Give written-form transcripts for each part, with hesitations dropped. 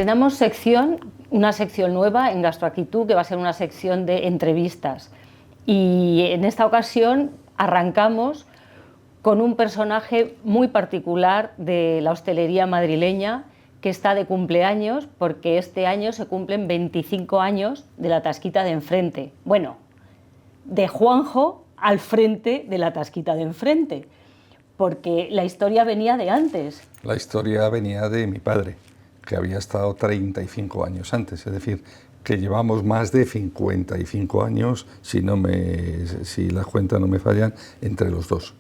Estrenamos una sección nueva en Gastroactitud, que va a ser una sección de entrevistas. Y en esta ocasión arrancamos con un personaje muy particular de la hostelería madrileña, que está de cumpleaños, porque este año se cumplen 25 años de la Tasquita de enfrente. Bueno, de Juanjo al frente de la Tasquita de enfrente, porque la historia venía de antes. La historia venía de mi padre, que había estado 35 años antes, es decir, que llevamos más de 55 años, si las cuentas no me fallan, entre los dos.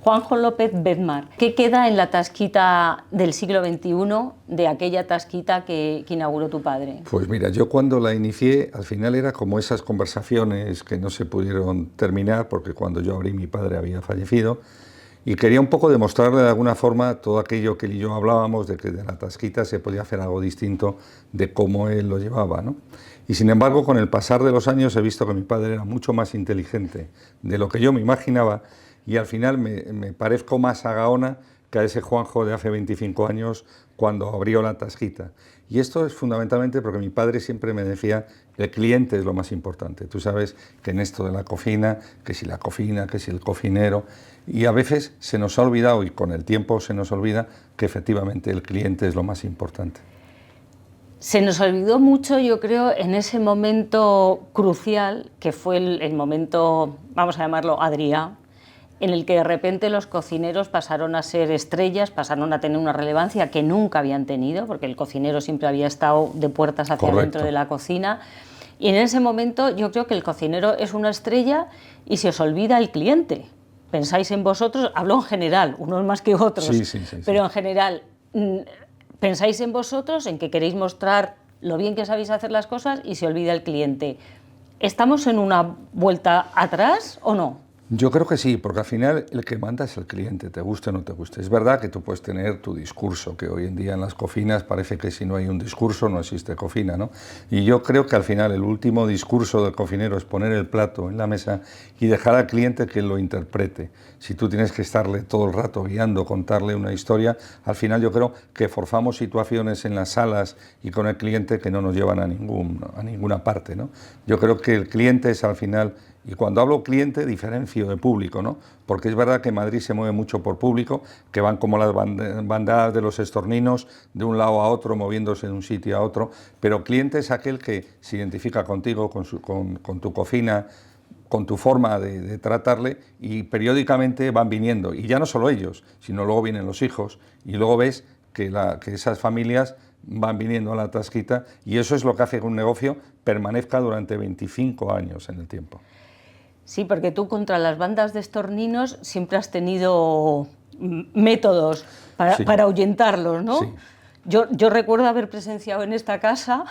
Juanjo López Bedmar, ¿qué queda en la Tasquita del siglo XXI de aquella Tasquita que inauguró tu padre? Pues mira, yo cuando la inicié, al final era como esas conversaciones que no se pudieron terminar, porque cuando yo abrí mi padre había fallecido, y quería un poco demostrarle de alguna forma todo aquello que él y yo hablábamos, de que de la Tasquita se podía hacer algo distinto de cómo él lo llevaba, ¿no? Y sin embargo, con el pasar de los años he visto que mi padre era mucho más inteligente de lo que yo me imaginaba, y al final me parezco más a Gaona que a ese Juanjo de hace 25 años cuando abrió la Tasquita. Y esto es fundamentalmente porque mi padre siempre me decía, el cliente es lo más importante. Tú sabes que en esto de la cocina, que si la cocina, que si el cocinero, y a veces se nos ha olvidado, y con el tiempo se nos olvida, que efectivamente el cliente es lo más importante. Se nos olvidó mucho, yo creo, en ese momento crucial, que fue el momento, vamos a llamarlo Adrià, en el que de repente los cocineros pasaron a ser estrellas, pasaron a tener una relevancia que nunca habían tenido, porque el cocinero siempre había estado de puertas hacia dentro de la cocina. Y en ese momento yo creo que el cocinero es una estrella y se os olvida el cliente. Pensáis en vosotros, hablo en general, unos más que otros, sí, pero en general pensáis en vosotros, en que queréis mostrar lo bien que sabéis hacer las cosas y se olvida el cliente. ¿Estamos en una vuelta atrás o no? Yo creo que sí, porque al final el que manda es el cliente, te guste o no te guste. Es verdad que tú puedes tener tu discurso, que hoy en día en las cocinas parece que si no hay un discurso no existe cocina, ¿no? Y yo creo que al final el último discurso del cocinero es poner el plato en la mesa y dejar al cliente que lo interprete. Si tú tienes que estarle todo el rato guiando, contarle una historia, al final yo creo que forzamos situaciones en las salas y con el cliente que no nos llevan a ninguna parte, ¿no? Yo creo que el cliente es al final. Y cuando hablo cliente, diferencio de público, ¿no? Porque es verdad que Madrid se mueve mucho por público, que van como las bandadas de los estorninos, de un lado a otro, moviéndose de un sitio a otro, pero cliente es aquel que se identifica contigo, con tu cocina, con tu forma de tratarle, y periódicamente van viniendo. Y ya no solo ellos, sino luego vienen los hijos, y luego ves que esas familias van viniendo a la Tasquita, y eso es lo que hace que un negocio permanezca durante 25 años en el tiempo. Sí, porque tú contra las bandas de estorninos siempre has tenido métodos para ahuyentarlos, ¿no? Sí. Yo recuerdo haber presenciado en esta casa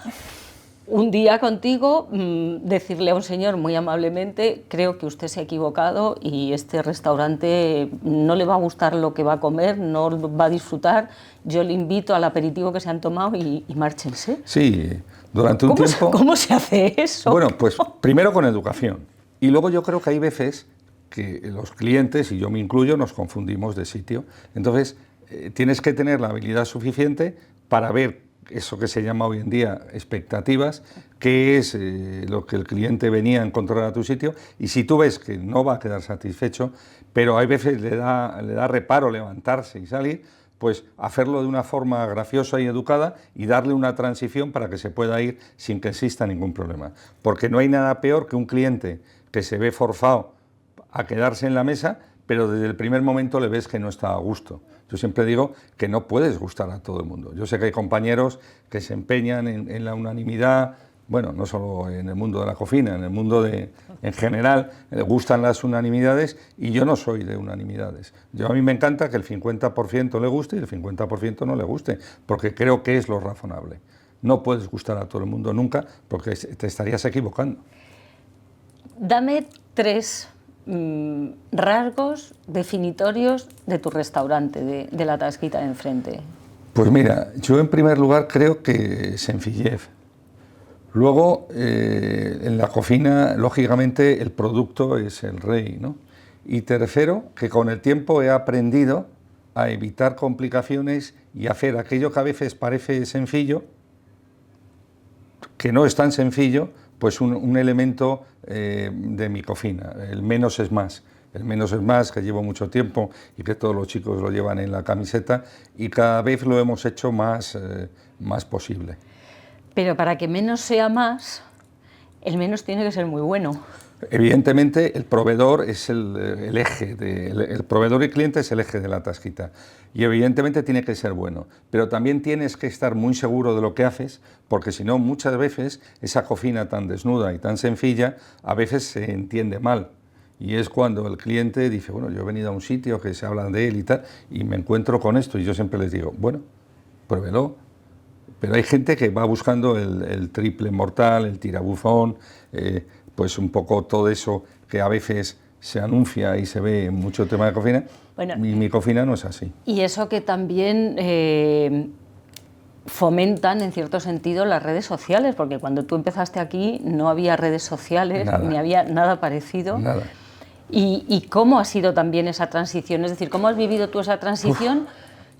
un día contigo decirle a un señor muy amablemente, creo que usted se ha equivocado y este restaurante no le va a gustar lo que va a comer, no va a disfrutar, yo le invito al aperitivo que se han tomado y márchense. Sí, durante un tiempo. ¿Cómo se hace eso? Bueno, pues primero con educación. Y luego yo creo que hay veces que los clientes, y yo me incluyo, nos confundimos de sitio. Entonces, tienes que tener la habilidad suficiente para ver eso que se llama hoy en día expectativas, qué es lo que el cliente venía a encontrar a tu sitio, y si tú ves que no va a quedar satisfecho, pero hay veces le da reparo levantarse y salir, pues hacerlo de una forma graciosa y educada y darle una transición para que se pueda ir sin que exista ningún problema. Porque no hay nada peor que un cliente que se ve forzado a quedarse en la mesa, pero desde el primer momento le ves que no está a gusto. Yo siempre digo que no puedes gustar a todo el mundo. Yo sé que hay compañeros que se empeñan en la unanimidad, bueno, no solo en el mundo de la cocina, en el mundo en general, gustan las unanimidades, y yo no soy de unanimidades. A mí me encanta que el 50% le guste y el 50% no le guste, porque creo que es lo razonable. No puedes gustar a todo el mundo nunca, porque te estarías equivocando. Dame 3 rasgos definitorios de tu restaurante, de la Tasquita de enfrente. Pues mira, yo en primer lugar creo que sencillez. Luego, en la cocina, lógicamente, el producto es el rey, ¿no? Y tercero, que con el tiempo he aprendido a evitar complicaciones y hacer aquello que a veces parece sencillo, que no es tan sencillo, pues un elemento de mi cocina, el menos es más. El menos es más, que llevo mucho tiempo y que todos los chicos lo llevan en la camiseta, y cada vez lo hemos hecho más posible. Pero para que menos sea más, el menos tiene que ser muy bueno. Evidentemente, el proveedor es el eje, el proveedor y cliente es el eje de la tasquita, y evidentemente tiene que ser bueno, pero también tienes que estar muy seguro de lo que haces, porque si no, muchas veces esa cocina tan desnuda y tan sencilla a veces se entiende mal. Y es cuando el cliente dice, bueno, yo he venido a un sitio que se habla de él y tal, y me encuentro con esto, y yo siempre les digo, bueno, pruébelo. Pero hay gente que va buscando el triple mortal, el tirabuzón, pues un poco todo eso que a veces se anuncia y se ve en mucho tema de cocina. Bueno, mi cocina no es así. Y eso que también fomentan, en cierto sentido, las redes sociales, porque cuando tú empezaste aquí no había redes sociales, ni había nada parecido. Nada. ¿Y cómo ha sido también esa transición? Es decir, ¿cómo has vivido tú esa transición?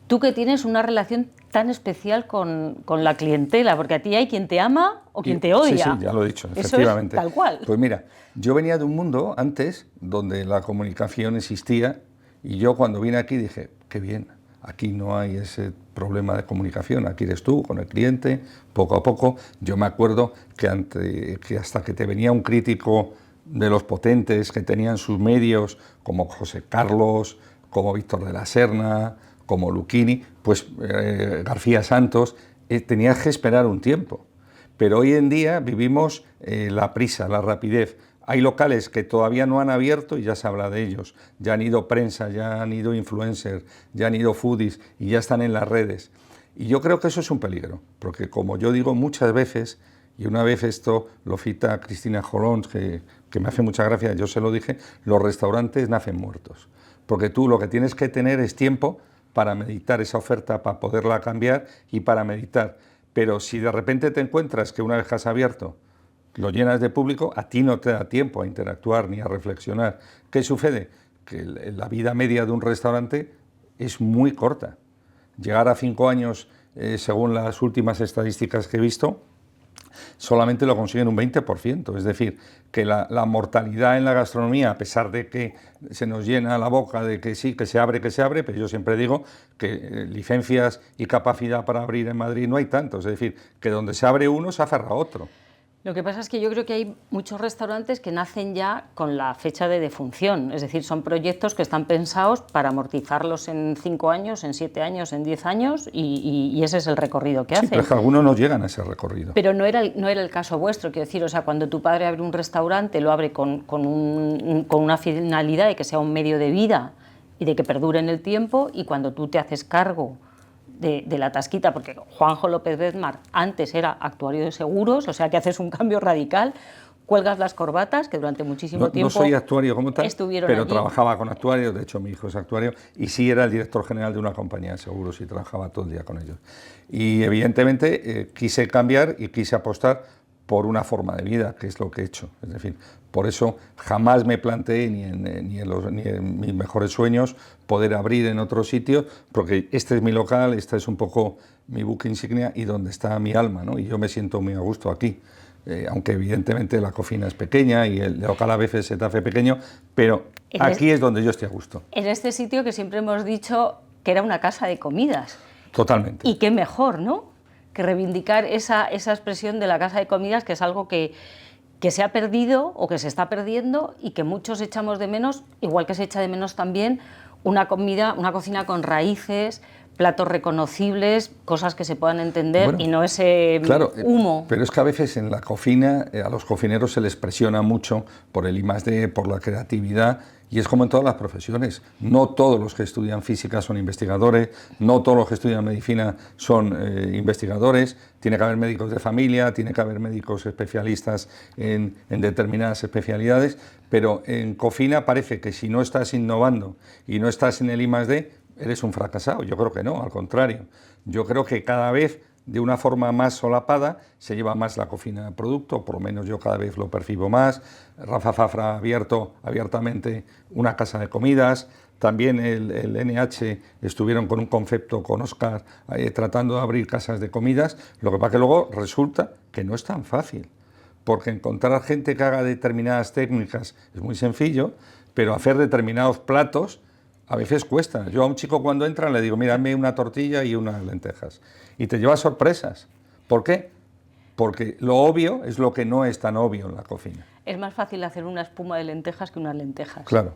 Tú que tienes una relación tan especial con la clientela, porque a ti hay quien te ama o quien te odia. Sí, ya lo he dicho, efectivamente. Eso es tal cual. Pues mira, yo venía de un mundo antes donde la comunicación existía, y yo cuando vine aquí dije, qué bien, aquí no hay ese problema de comunicación, aquí eres tú con el cliente, poco a poco. Yo me acuerdo que hasta que te venía un crítico de los potentes que tenían sus medios, como José Carlos, como Víctor de la Serna, como Lucchini, pues García Santos, tenías que esperar un tiempo. Pero hoy en día vivimos la prisa, la rapidez. Hay locales que todavía no han abierto y ya se habla de ellos. Ya han ido prensa, ya han ido influencers, ya han ido foodies y ya están en las redes. Y yo creo que eso es un peligro, porque como yo digo muchas veces, y una vez esto lo cita Cristina Jolons, que me hace mucha gracia, yo se lo dije, los restaurantes nacen muertos. Porque tú lo que tienes que tener es tiempo para meditar esa oferta, para poderla cambiar y para meditar. Pero si de repente te encuentras que una vez que has abierto lo llenas de público, a ti no te da tiempo a interactuar ni a reflexionar. ¿Qué sucede? Que la vida media de un restaurante es muy corta. Llegar a 5 años, según las últimas estadísticas que he visto, solamente lo consiguen un 20%, es decir, que la mortalidad en la gastronomía, a pesar de que se nos llena la boca de que sí, que se abre, pero yo siempre digo que licencias y capacidad para abrir en Madrid no hay tantos, es decir, que donde se abre uno, se aferra otro. Lo que pasa es que yo creo que hay muchos restaurantes que nacen ya con la fecha de defunción, es decir, son proyectos que están pensados para amortizarlos en 5 años, en 7 años, en 10 años, y ese es el recorrido que hacen. Pero es que algunos no llegan a ese recorrido. Pero no era el caso vuestro, quiero decir, o sea, cuando tu padre abre un restaurante, lo abre con una finalidad de que sea un medio de vida y de que perdure en el tiempo, y cuando tú te haces cargo de la tasquita, porque Juanjo López Bedmar antes era actuario de seguros, o sea que haces un cambio radical, cuelgas las corbatas, que durante muchísimo tiempo... No soy actuario como tal, pero allí. Trabajaba con actuarios, de hecho mi hijo es actuario, y sí era el director general de una compañía de seguros y trabajaba todo el día con ellos. Y evidentemente quise cambiar y quise apostar por una forma de vida, que es lo que he hecho. Es decir, por eso jamás me planteé ni en mis mejores sueños poder abrir en otro sitio, porque este es mi local, este es un poco mi buque insignia y donde está mi alma, ¿no? Y yo me siento muy a gusto aquí. Aunque evidentemente la cocina es pequeña y el local a veces se te hace pequeño, pero aquí es donde yo estoy a gusto. En este sitio que siempre hemos dicho que era una casa de comidas. Totalmente. Y qué mejor, ¿no?, que reivindicar esa expresión de la casa de comidas, que es algo que se ha perdido o que se está perdiendo y que muchos echamos de menos, igual que se echa de menos también una cocina con raíces, platos reconocibles, cosas que se puedan entender, bueno, y no ese humo. Pero es que a veces en la cocina a los cocineros se les presiona mucho por el I+D, por la creatividad, y es como en todas las profesiones. No todos los que estudian física son investigadores, no todos los que estudian medicina son investigadores, tiene que haber médicos de familia, tiene que haber médicos especialistas en determinadas especialidades, pero en cocina parece que si no estás innovando y no estás en el I+D, eres un fracasado. Yo creo que no, al contrario. Yo creo que cada vez, de una forma más solapada, se lleva más la cocina de producto, por lo menos yo cada vez lo percibo más. Rafa Zafra ha abierto abiertamente una casa de comidas, también el NH estuvieron con un concepto con Oscar tratando de abrir casas de comidas, lo que pasa que luego resulta que no es tan fácil, porque encontrar gente que haga determinadas técnicas es muy sencillo, pero hacer determinados platos a veces cuesta. Yo a un chico cuando entra le digo, mira, dame una tortilla y unas lentejas, y te lleva sorpresas. ¿Por qué? Porque lo obvio es lo que no es tan obvio en la cocina. Es más fácil hacer una espuma de lentejas que unas lentejas. Claro.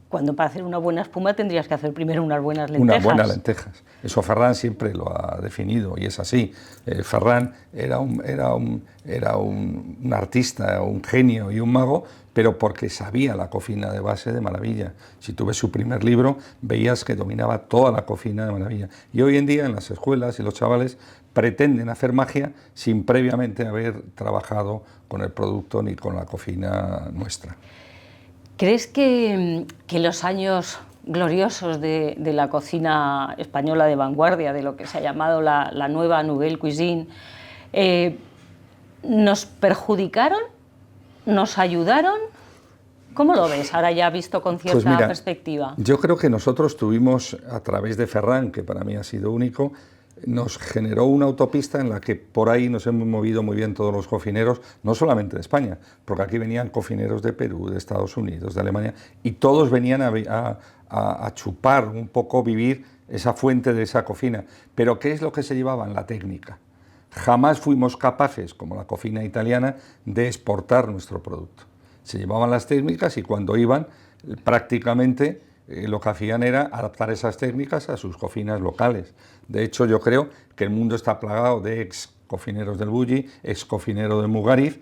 Cuando para hacer una buena espuma tendrías que hacer primero unas buenas lentejas. Unas buenas lentejas. Eso Ferran siempre lo ha definido y es así. Ferran era un artista, un genio y un mago, pero porque sabía la cocina de base de maravilla. Si tú ves su primer libro, veías que dominaba toda la cocina de maravilla. Y hoy en día en las escuelas y los chavales pretenden hacer magia sin previamente haber trabajado con el producto ni con la cocina nuestra. ¿Crees que los años gloriosos de la cocina española de vanguardia, de lo que se ha llamado la nueva Nouvelle Cuisine, nos perjudicaron? ¿Nos ayudaron? ¿Cómo lo ves ahora ya visto con cierta Pues mira, perspectiva? Yo creo que nosotros tuvimos, a través de Ferran, que para mí ha sido único, nos generó una autopista en la que por ahí nos hemos movido muy bien todos los cocineros, no solamente de España, porque aquí venían cocineros de Perú, de Estados Unidos, de Alemania, y todos venían a chupar un poco, vivir esa fuente de esa cocina. Pero ¿qué es lo que se llevaban? La técnica. Jamás fuimos capaces, como la cocina italiana, de exportar nuestro producto. Se llevaban las técnicas y cuando iban, prácticamente lo que hacían era adaptar esas técnicas a sus cocinas locales. De hecho, yo creo que el mundo está plagado de ex cocineros del Bulli, ex cocinero de Mugarif,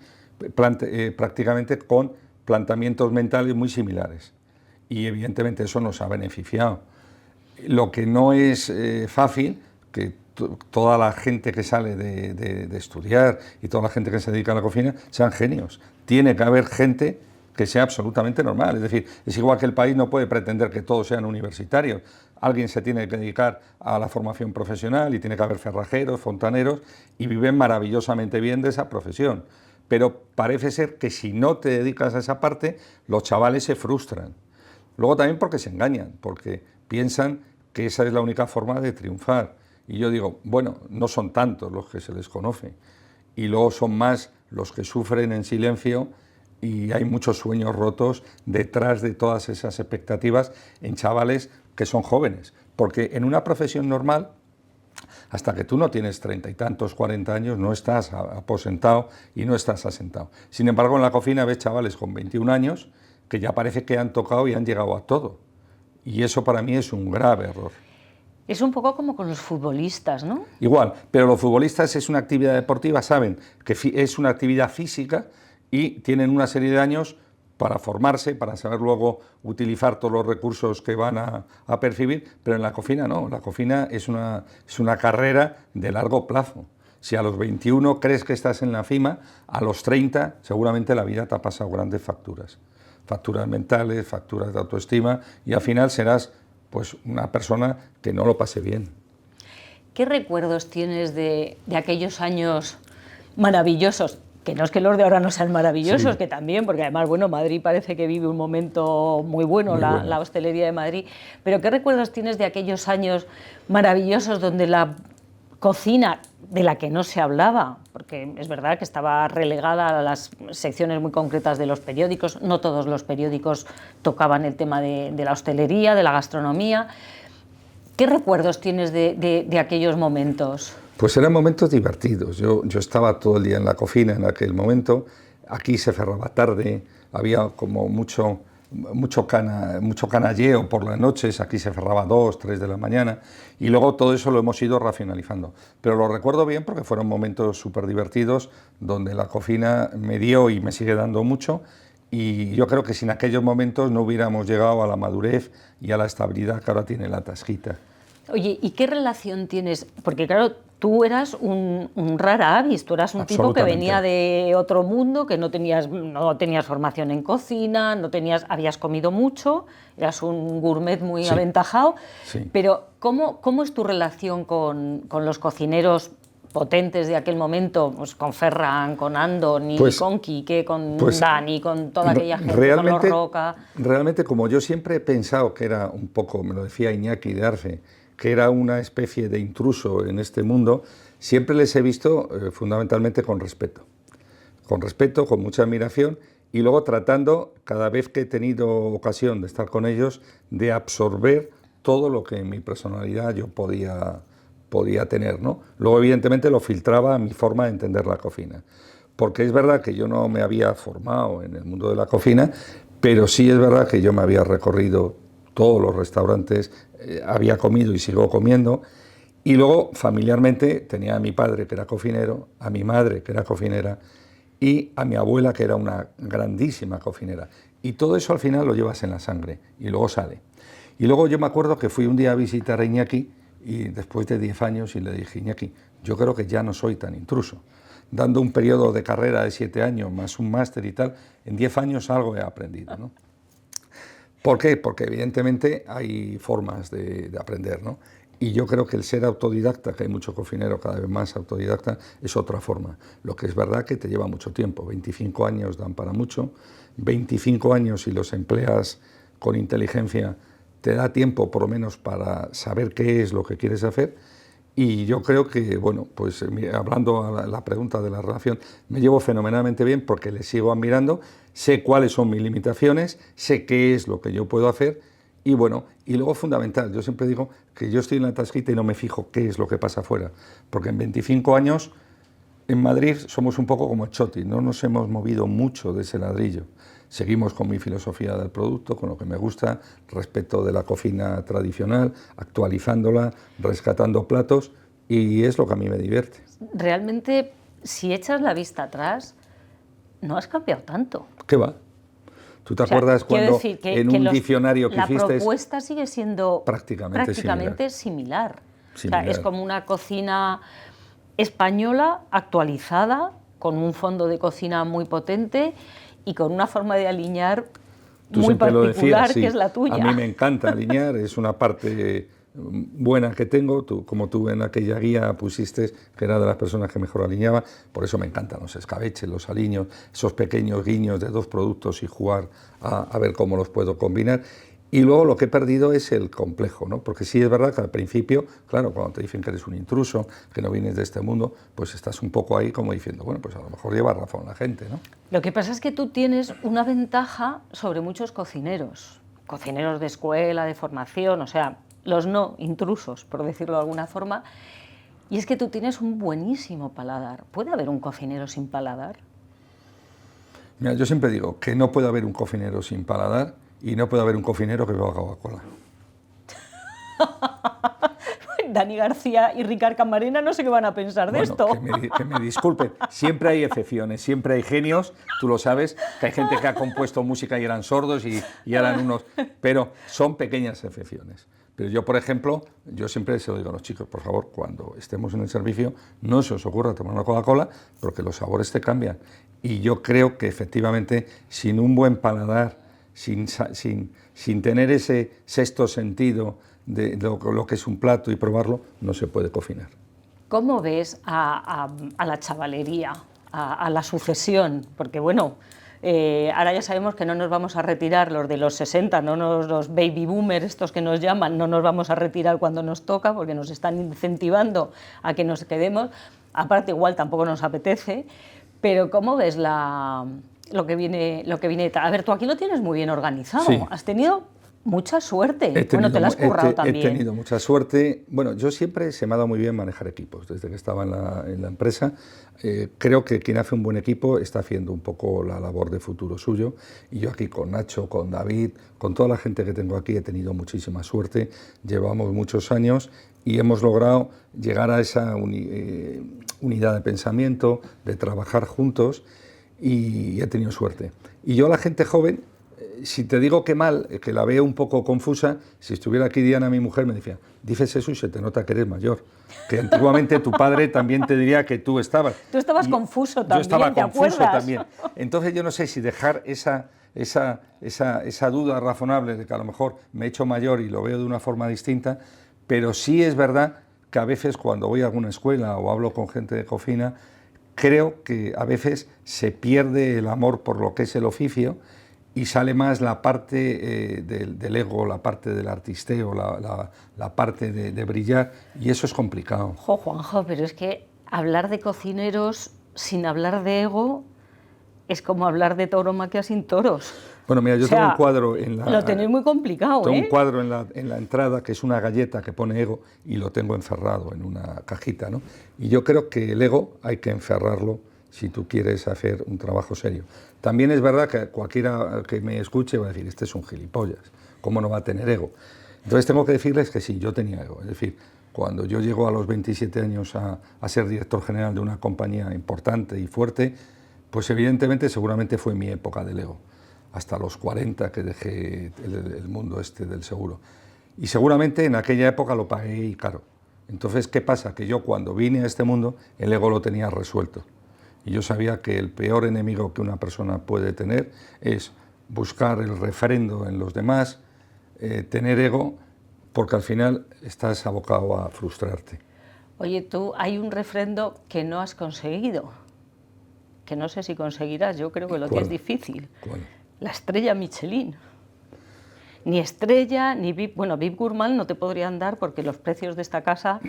prácticamente con planteamientos mentales muy similares. Y evidentemente eso nos ha beneficiado. Lo que no es fácil, que toda la gente que sale de estudiar y toda la gente que se dedica a la cocina sean genios. Tiene que haber gente que sea absolutamente normal. Es decir, es igual que el país no puede pretender que todos sean universitarios. Alguien se tiene que dedicar a la formación profesional y tiene que haber cerrajeros, fontaneros, y viven maravillosamente bien de esa profesión. Pero parece ser que si no te dedicas a esa parte, los chavales se frustran. Luego también porque se engañan, porque piensan que esa es la única forma de triunfar. Y yo digo, bueno, no son tantos los que se les conoce. Y luego son más los que sufren en silencio y hay muchos sueños rotos detrás de todas esas expectativas en chavales que son jóvenes. Porque en una profesión normal, hasta que tú no tienes 30 y tantos, 40 años, no estás aposentado y no estás asentado. Sin embargo, en la cocina ves chavales con 21 años que ya parece que han tocado y han llegado a todo. Y eso para mí es un grave error. Es un poco como con los futbolistas, ¿no? Igual, pero los futbolistas es una actividad deportiva, saben que es una actividad física y tienen una serie de años para formarse, para saber luego utilizar todos los recursos que van a percibir, pero en la cocina no, la cocina es una carrera de largo plazo. Si a los 21 crees que estás en la cima, a los 30 seguramente la vida te ha pasado grandes facturas. Facturas mentales, facturas de autoestima, y al final serás pues una persona que no lo pase bien. ¿Qué recuerdos tienes de aquellos años maravillosos? Que no es que los de ahora no sean maravillosos, sí, que también, porque además, bueno, Madrid parece que vive un momento muy bueno, la hostelería de Madrid. Pero ¿qué recuerdos tienes de aquellos años maravillosos donde la cocina, de la que no se hablaba, porque es verdad que estaba relegada a las secciones muy concretas de los periódicos, no todos los periódicos tocaban el tema de la hostelería, de la gastronomía? ¿Qué recuerdos tienes de aquellos momentos? Pues eran momentos divertidos. Yo estaba todo el día en la cocina en aquel momento. Aquí se cerraba tarde, había como mucho canalleo por las noches, aquí se cerraba 2, 3 de la mañana, y luego todo eso lo hemos ido racionalizando. Pero lo recuerdo bien porque fueron momentos súper divertidos donde la cocina me dio y me sigue dando mucho, y yo creo que sin aquellos momentos no hubiéramos llegado a la madurez y a la estabilidad que ahora tiene la Tasquita. Oye, ¿y qué relación tienes? Porque claro, tú eras un rara avis, tú eras un tipo que venía de otro mundo, que no tenías formación en cocina, habías comido mucho, eras un gourmet muy aventajado, sí. Pero ¿cómo es tu relación con los cocineros potentes de aquel momento, pues con Ferran, con Andon, y con Quique, con Dani, con toda aquella gente, con los Roca. Realmente, como yo siempre he pensado que era un poco, me lo decía Iñaki de Arce, que era una especie de intruso en este mundo, siempre les he visto fundamentalmente con respeto, con mucha admiración, y luego tratando, cada vez que he tenido ocasión de estar con ellos, de absorber todo lo que en mi personalidad yo podía tener, ¿no? Luego, evidentemente, lo filtraba a mi forma de entender la cocina, porque es verdad que yo no me había formado en el mundo de la cocina, pero sí es verdad que yo me había recorrido todos los restaurantes, había comido y sigo comiendo, y luego, familiarmente, tenía a mi padre, que era cocinero, a mi madre, que era cocinera, y a mi abuela, que era una grandísima cocinera. Y todo eso al final lo llevas en la sangre, y luego sale. Y luego yo me acuerdo que fui un día a visitar a Iñaki, y después de 10 años, y le dije, Iñaki, yo creo que ya no soy tan intruso. Dando un periodo de carrera de 7 años, más un máster y tal, en 10 años algo he aprendido, ¿no? ¿Por qué? Porque evidentemente hay formas de aprender, ¿no? Y yo creo que el ser autodidacta, que hay mucho cocinero cada vez más autodidacta, es otra forma. Lo que es verdad que te lleva mucho tiempo, 25 años dan para mucho, 25 años si los empleas con inteligencia te da tiempo por lo menos para saber qué es lo que quieres hacer. Y yo creo que, bueno, pues hablando a la pregunta de la relación, me llevo fenomenalmente bien porque les sigo admirando, sé cuáles son mis limitaciones, sé qué es lo que yo puedo hacer. Y bueno, y luego fundamental, yo siempre digo que yo estoy en la tasquita y no me fijo qué es lo que pasa afuera, porque en 25 años en Madrid somos un poco como el Choti, no nos hemos movido mucho de ese ladrillo. Seguimos con mi filosofía del producto, con lo que me gusta, respeto de la cocina tradicional, actualizándola, rescatando platos, y es lo que a mí me divierte. Realmente, si echas la vista atrás, no has cambiado tanto. ¿Qué va? ¿Tú te acuerdas cuando en un diccionario que hiciste? La propuesta sigue siendo prácticamente similar. O sea, es como una cocina española actualizada, con un fondo de cocina muy potente y con una forma de aliñar muy particular, que es la tuya. A mí me encanta aliñar, es una parte buena que tengo, como tú en aquella guía pusiste que era de las personas que mejor aliñaba, por eso me encantan los escabeches, los aliños, esos pequeños guiños de dos productos y jugar a ver cómo los puedo combinar. Y luego lo que he perdido es el complejo, ¿no? Porque sí es verdad que al principio, claro, cuando te dicen que eres un intruso, que no vienes de este mundo, pues estás un poco ahí como diciendo, bueno, pues a lo mejor lleva razón la gente, ¿no? Lo que pasa es que tú tienes una ventaja sobre muchos cocineros de escuela, de formación, o sea, los no intrusos, por decirlo de alguna forma, y es que tú tienes un buenísimo paladar. ¿Puede haber un cocinero sin paladar? Mira, yo siempre digo que no puede haber un cocinero sin paladar y no puede haber un cocinero que beba Coca-Cola. Dani García y Ricard Camarena no sé qué van a pensar de esto. Que me disculpen, siempre hay excepciones, siempre hay genios, tú lo sabes, que hay gente que ha compuesto música y eran sordos y eran unos... Pero son pequeñas excepciones. Pero yo, por ejemplo, yo siempre se lo digo a los chicos, por favor, cuando estemos en el servicio, no se os ocurra tomar una Coca-Cola, porque los sabores te cambian. Y yo creo que efectivamente, sin un buen paladar, sin tener ese sexto sentido de lo que es un plato y probarlo, no se puede cocinar. ¿Cómo ves a la chavalería, a la sucesión? Porque bueno, ahora ya sabemos que no nos vamos a retirar los de los 60, los baby boomers estos que nos llaman, no nos vamos a retirar cuando nos toca porque nos están incentivando a que nos quedemos, aparte igual tampoco nos apetece, pero ¿cómo ves lo que viene? A ver, tú aquí lo tienes muy bien organizado, sí. Has tenido mucha suerte, bueno, te la has currado también. He tenido mucha suerte. Bueno, yo siempre se me ha dado muy bien manejar equipos, desde que estaba en la empresa. Creo que quien hace un buen equipo está haciendo un poco la labor de futuro suyo, y yo aquí con Nacho, con David, con toda la gente que tengo aquí he tenido muchísima suerte. Llevamos muchos años y hemos logrado llegar a esa unidad de pensamiento, de trabajar juntos, y he tenido suerte. Y yo a la gente joven, si te digo que mal, que la veo un poco confusa, si estuviera aquí Diana, mi mujer, me decía, dices eso y se te nota que eres mayor. Que antiguamente tu padre también te diría que tú estabas. Tú estabas confuso también, yo estaba ¿te confuso acuerdas? También. Entonces yo no sé si dejar esa duda razonable de que a lo mejor me he hecho mayor y lo veo de una forma distinta, pero sí es verdad que a veces cuando voy a alguna escuela o hablo con gente de cocina, creo que a veces se pierde el amor por lo que es el oficio y sale más la parte del ego, la parte del artisteo, la parte de brillar, y eso es complicado. Jo, Juanjo, pero es que hablar de cocineros sin hablar de ego es como hablar de tauromaquia sin toros. Bueno, mira, yo tengo un cuadro en la... Lo tenéis muy complicado, Tengo un cuadro en la entrada que es una galleta que pone ego y lo tengo encerrado en una cajita, ¿no? Y yo creo que el ego hay que encerrarlo si tú quieres hacer un trabajo serio. También es verdad que cualquiera que me escuche va a decir, este es un gilipollas, ¿cómo no va a tener ego? Entonces tengo que decirles que sí, yo tenía ego. Es decir, cuando yo llego a los 27 años a ser director general de una compañía importante y fuerte, pues evidentemente seguramente fue mi época del ego, hasta los 40 que dejé el mundo este del seguro. Y seguramente en aquella época lo pagué y caro. Entonces, ¿qué pasa? Que yo cuando vine a este mundo, el ego lo tenía resuelto. Y yo sabía que el peor enemigo que una persona puede tener es buscar el refrendo en los demás, tener ego, porque al final estás abocado a frustrarte. Oye, tú, hay un refrendo que no has conseguido, que no sé si conseguirás, yo creo que lo tienes difícil. ¿Cuál? La estrella Michelin. Ni estrella, ni VIP. Bueno, VIP Gourmand no te podrían dar porque los precios de esta casa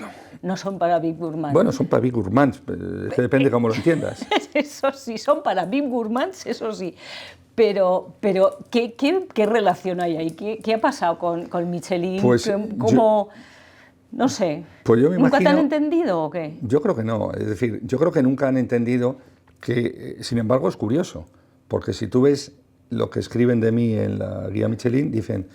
no son para VIP Gourmand. Bueno, son para VIP Gourmand, es que depende cómo lo entiendas. Eso sí, son para VIP Gourmands, eso sí. Pero ¿qué relación hay ahí? ¿Qué ha pasado con Michelin? Pues ¿Cómo...? No sé. Pues yo me ¿Nunca imagino, te han entendido o qué? Yo creo que no. Es decir, yo creo que nunca han entendido que, sin embargo, es curioso. Porque si tú ves lo que escriben de mí en la guía Michelin, dicen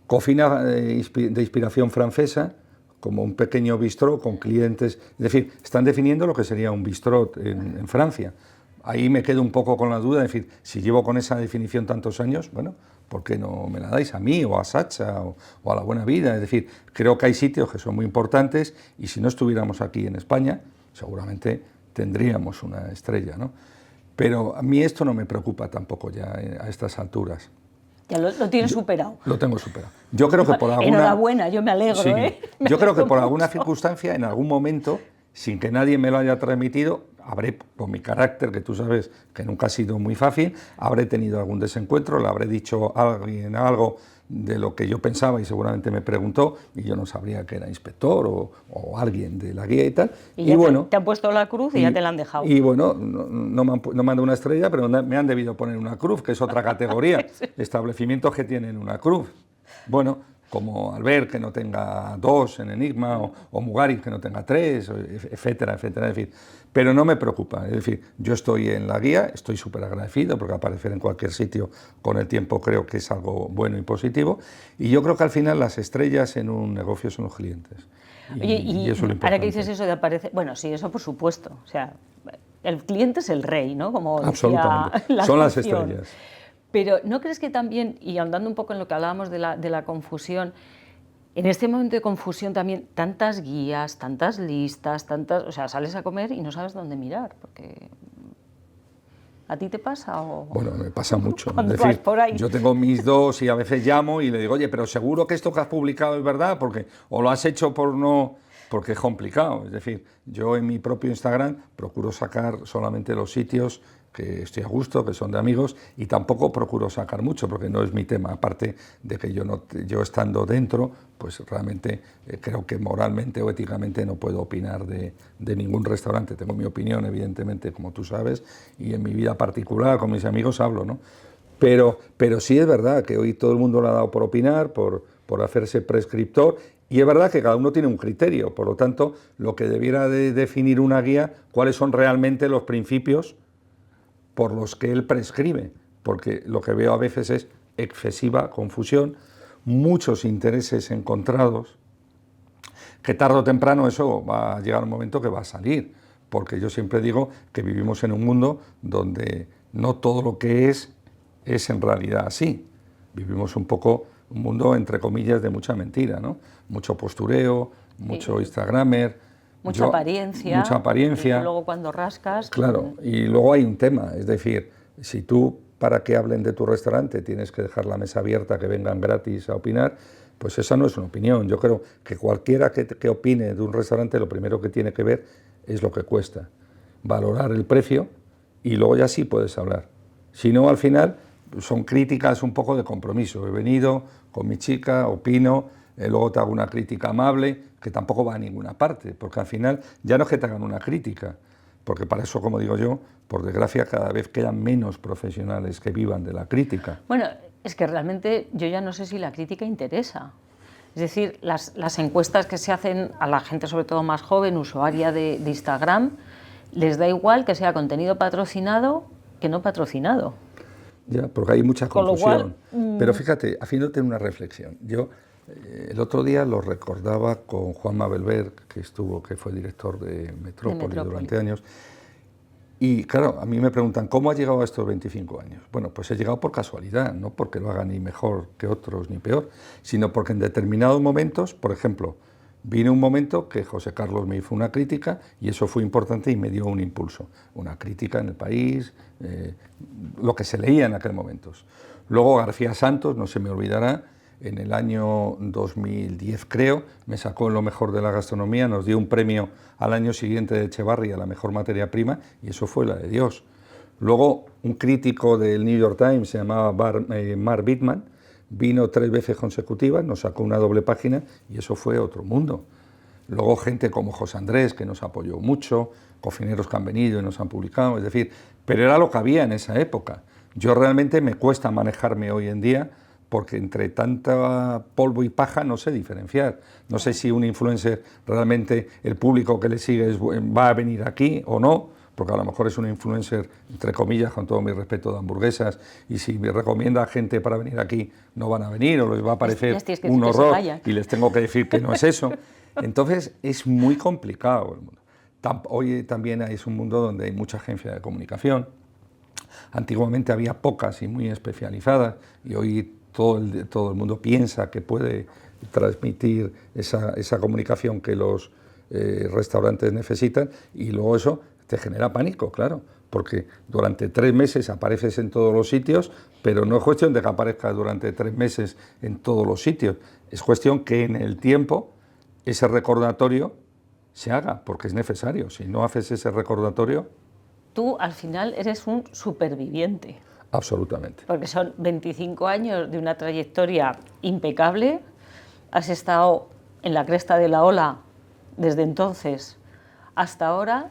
cocina de inspiración francesa, como un pequeño bistró con clientes. Es decir, están definiendo lo que sería un bistrot en Francia. Ahí me quedo un poco con la duda, es decir, si llevo con esa definición tantos años, bueno, ¿por qué no me la dais a mí o a Sacha o a La Buena Vida? Es decir, creo que hay sitios que son muy importantes y si no estuviéramos aquí en España, seguramente tendríamos una estrella, ¿no? Pero a mí esto no me preocupa tampoco ya a estas alturas. Ya lo tienes superado. Lo tengo superado. Yo creo que por alguna... Enhorabuena, yo me alegro, sí, Me yo creo que alegro por alguna mucho. circunstancia, en algún momento, sin que nadie me lo haya transmitido, habré, por mi carácter, que tú sabes que nunca ha sido muy fácil, habré tenido algún desencuentro, le habré dicho a alguien algo de lo que yo pensaba y seguramente me preguntó y yo no sabría que era inspector o alguien de la guía y tal. Y bueno, te han puesto la cruz y ya te la han dejado. Y bueno, no me han dado una estrella, pero me han debido poner una cruz, que es otra categoría, establecimientos que tienen una cruz. Bueno, como Albert, que no tenga 2 en Enigma, o Mugaritz, que no tenga 3, etcétera, etcétera. Es decir, pero no me preocupa. Es decir, yo estoy en la guía, estoy súper agradecido, porque aparecer en cualquier sitio con el tiempo creo que es algo bueno y positivo. Y yo creo que al final las estrellas en un negocio son los clientes. Oye, y eso es lo importante. ahora que dices eso de aparecer... Bueno, sí, eso por supuesto. O sea, el cliente es el rey, ¿no? Como absolutamente. Decía la Son las canción. estrellas. Pero ¿no crees que también, y ahondando un poco en lo que hablábamos de la confusión, en este momento de confusión también, tantas guías, tantas listas, o sea, sales a comer y no sabes dónde mirar, porque ¿a ti te pasa? Bueno, me pasa mucho. Cuando Es decir, vas por ahí. yo tengo mis 2 y a veces llamo y le digo, oye, pero seguro que esto que has publicado es verdad, porque o lo has hecho por no... porque es complicado. Es decir, yo en mi propio Instagram procuro sacar solamente los sitios que estoy a gusto, que son de amigos, y tampoco procuro sacar mucho, porque no es mi tema, aparte de que yo estando dentro, pues realmente creo que moralmente o éticamente no puedo opinar de ningún restaurante. Tengo mi opinión, evidentemente, como tú sabes, y en mi vida particular, con mis amigos hablo, ¿no? Pero sí es verdad que hoy todo el mundo le ha dado por opinar, por hacerse prescriptor, y es verdad que cada uno tiene un criterio, por lo tanto, lo que debiera de definir una guía, cuáles son realmente los principios por los que él prescribe, porque lo que veo a veces es excesiva confusión, muchos intereses encontrados, que tarde o temprano eso va a llegar un momento que va a salir, porque yo siempre digo que vivimos en un mundo donde no todo lo que es en realidad así. Vivimos un mundo, entre comillas, de mucha mentira, ¿no? Mucho postureo, mucho instagramer, mucha apariencia. Mucha apariencia. Y luego cuando rascas... Claro, y luego hay un tema, es decir, si tú, para que hablen de tu restaurante, tienes que dejar la mesa abierta, que vengan gratis a opinar, Pues esa no es una opinión. Yo creo que cualquiera que opine de un restaurante, lo primero que tiene que ver es lo que cuesta, valorar el precio y luego ya sí puedes hablar. Si no, al final son críticas un poco de compromiso. He venido con mi chica, opino, luego te hago una crítica amable, que tampoco va a ninguna parte, porque al final ya no es que te hagan una crítica, porque para eso, como digo yo, por desgracia cada vez quedan menos profesionales que vivan de la crítica. Bueno, es que realmente yo ya no sé si la crítica interesa. Es decir, las encuestas que se hacen a la gente, sobre todo más joven, usuaria de Instagram, les da igual que sea contenido patrocinado que no patrocinado. Ya, porque hay mucha Con lo confusión. cual, Pero fíjate, haciéndote una reflexión, yo el otro día lo recordaba con Juanma Belver, que fue director de Metrópoli durante años, y claro, a mí me preguntan, ¿cómo ha llegado a estos 25 años? Bueno, pues he llegado por casualidad, no porque lo haga ni mejor que otros ni peor, sino porque en determinados momentos, por ejemplo, vino un momento que José Carlos me hizo una crítica y eso fue importante y me dio un impulso, una crítica en El País, lo que se leía en aquel momento. Luego García Santos, no se me olvidará, en el año 2010 creo, me sacó en lo mejor de la gastronomía, nos dio un premio al año siguiente de Echevarri a la mejor materia prima y eso fue la de Dios. Luego un crítico del New York Times, se llamaba Mark Bittman, vino 3 veces consecutivas, nos sacó una doble página y eso fue otro mundo. Luego gente como José Andrés, que nos apoyó mucho, cocineros que han venido y nos han publicado, es decir, pero era lo que había en esa época. Yo realmente me cuesta manejarme hoy en día porque entre tanta polvo y paja no sé diferenciar. No sé si un influencer realmente, el público que le sigue va a venir aquí o no, porque a lo mejor es un influencer, entre comillas, con todo mi respeto, de hamburguesas, y si me recomienda a gente para venir aquí, no van a venir, o les va a parecer un horror, y les tengo que decir que no es eso. Entonces, es muy complicado el mundo. Hoy también es un mundo donde hay mucha agencia de comunicación. Antiguamente había pocas y muy especializadas, y hoy todo el mundo piensa que puede transmitir esa comunicación que los restaurantes necesitan, y luego eso te genera pánico, claro, porque durante 3 meses apareces en todos los sitios, pero no es cuestión de que aparezcas durante 3 meses en todos los sitios, es cuestión que en el tiempo ese recordatorio se haga, porque es necesario. Si no haces ese recordatorio... Tú al final eres un superviviente. Absolutamente. Porque son 25 años de una trayectoria impecable, has estado en la cresta de la ola desde entonces hasta ahora,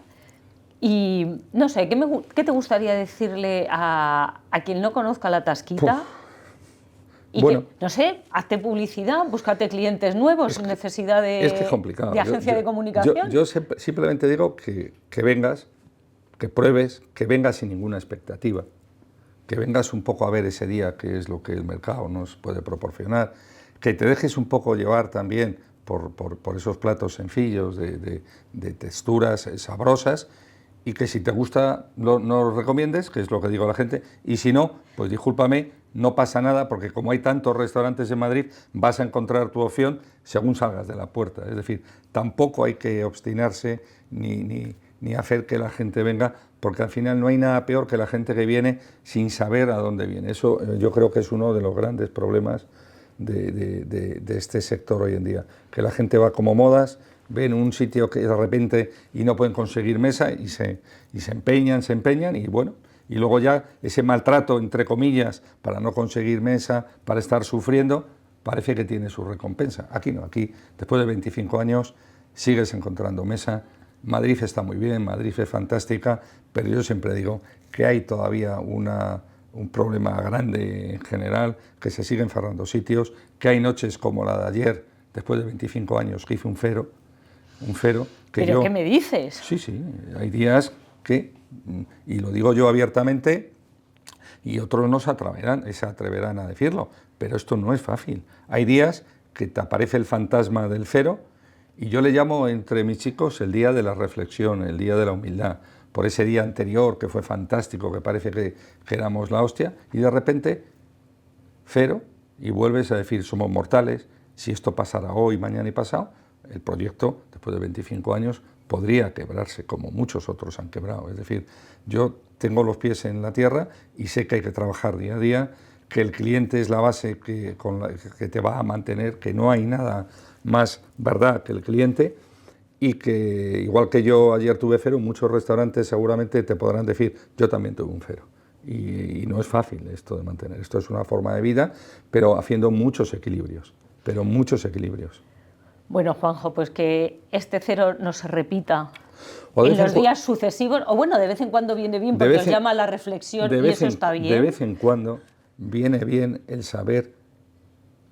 y no sé, ¿qué te gustaría decirle a quien no conozca La Tasquita? Y bueno, que, no sé, hazte publicidad, búscate clientes nuevos sin necesidad de, es que es complicado. De agencia de comunicación. Yo simplemente digo que vengas, que pruebes, que vengas sin ninguna expectativa, que vengas un poco a ver ese día qué es lo que el mercado nos puede proporcionar, que te dejes un poco llevar también por esos platos sencillos, de texturas sabrosas, y que si te gusta no lo recomiendes, que es lo que digo a la gente, y si no, pues discúlpame, no pasa nada, porque como hay tantos restaurantes en Madrid, vas a encontrar tu opción según salgas de la puerta. Es decir, tampoco hay que obstinarse ni hacer que la gente venga, porque al final no hay nada peor que la gente que viene sin saber a dónde viene. Eso yo creo que es uno de los grandes problemas de este sector hoy en día, que la gente va como modas, ven un sitio que de repente y no pueden conseguir mesa y se empeñan y bueno, y luego ya ese maltrato, entre comillas, para no conseguir mesa, para estar sufriendo, parece que tiene su recompensa. Aquí no, aquí después de 25 años sigues encontrando mesa. Madrid está muy bien, Madrid es fantástica, pero yo siempre digo que hay todavía un problema grande en general, que se siguen cerrando sitios, que hay noches como la de ayer, después de 25 años, que hice un cero, que ¿Pero qué me dices? Sí, hay días que, y lo digo yo abiertamente, y otros no se atreverán a decirlo, pero esto no es fácil. Hay días que te aparece el fantasma del cero, y yo le llamo entre mis chicos el día de la reflexión, el día de la humildad, por ese día anterior que fue fantástico, que parece que éramos la hostia, y de repente, cero, y vuelves a decir, somos mortales, si esto pasara hoy, mañana y pasado, el proyecto, después de 25 años, podría quebrarse, como muchos otros han quebrado. Es decir, yo tengo los pies en la tierra y sé que hay que trabajar día a día, que el cliente es la base que te va a mantener, que no hay nada más verdad que el cliente, y que igual que yo ayer tuve cero, muchos restaurantes seguramente te podrán decir, yo también tuve un cero. Y no es fácil esto de mantener, esto es una forma de vida, pero haciendo muchos equilibrios, pero muchos equilibrios. Bueno, Juanjo, pues que este cero no se repita O en los días sucesivos, o bueno, de vez en cuando viene bien porque os llama a la reflexión y eso está bien. De vez en cuando viene bien el saber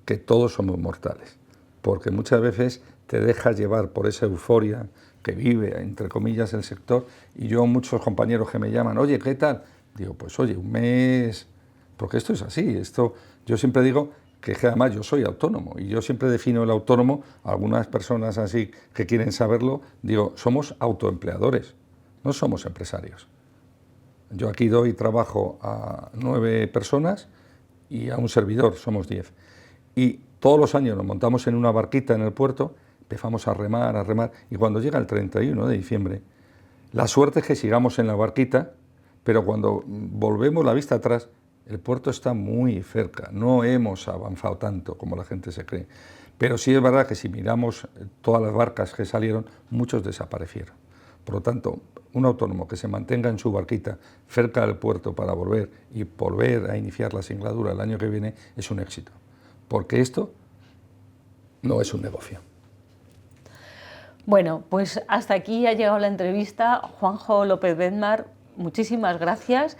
que todos somos mortales, porque muchas veces te dejas llevar por esa euforia que vive, entre comillas, el sector, y yo muchos compañeros que me llaman, oye, ¿qué tal? Digo, pues oye, un mes, porque esto es así, yo siempre digo que además yo soy autónomo, y yo siempre defino el autónomo, algunas personas así que quieren saberlo, digo, somos autoempleadores, no somos empresarios. Yo aquí doy trabajo a 9 personas y a un servidor, somos 10. Y todos los años nos montamos en una barquita en el puerto, empezamos a remar, y cuando llega el 31 de diciembre, la suerte es que sigamos en la barquita, pero cuando volvemos la vista atrás, el puerto está muy cerca, no hemos avanzado tanto como la gente se cree. Pero sí es verdad que si miramos todas las barcas que salieron, muchos desaparecieron. Por lo tanto, un autónomo que se mantenga en su barquita cerca del puerto para volver a iniciar la singladura el año que viene es un éxito, porque esto no es un negocio. Bueno, pues hasta aquí ha llegado la entrevista. Juanjo López-Bedmar, muchísimas gracias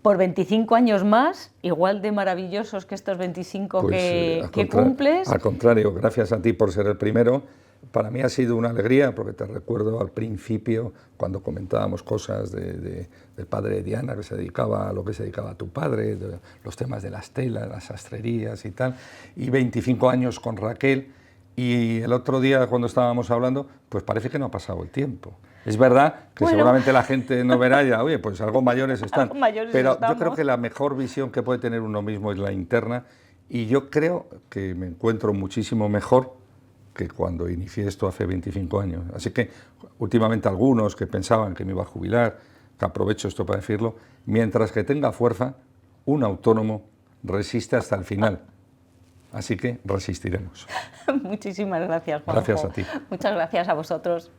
por 25 años más, igual de maravillosos que estos 25 que cumples. Al contrario, gracias a ti por ser el primero. Para mí ha sido una alegría, porque te recuerdo al principio, cuando comentábamos cosas del padre de Diana, que se dedicaba a lo que se dedicaba tu padre, de los temas de las telas, las sastrerías y tal, y 25 años con Raquel, y el otro día cuando estábamos hablando, pues parece que no ha pasado el tiempo. Es verdad que seguramente la gente no verá ya, oye, pues algo mayores están, pero yo creo que la mejor visión que puede tener uno mismo es la interna, y yo creo que me encuentro muchísimo mejor que cuando inicié esto hace 25 años. Así que últimamente algunos que pensaban que me iba a jubilar, que aprovecho esto para decirlo, mientras que tenga fuerza, un autónomo resiste hasta el final. Así que resistiremos. Muchísimas gracias, Juanjo. Gracias a ti. Muchas gracias a vosotros.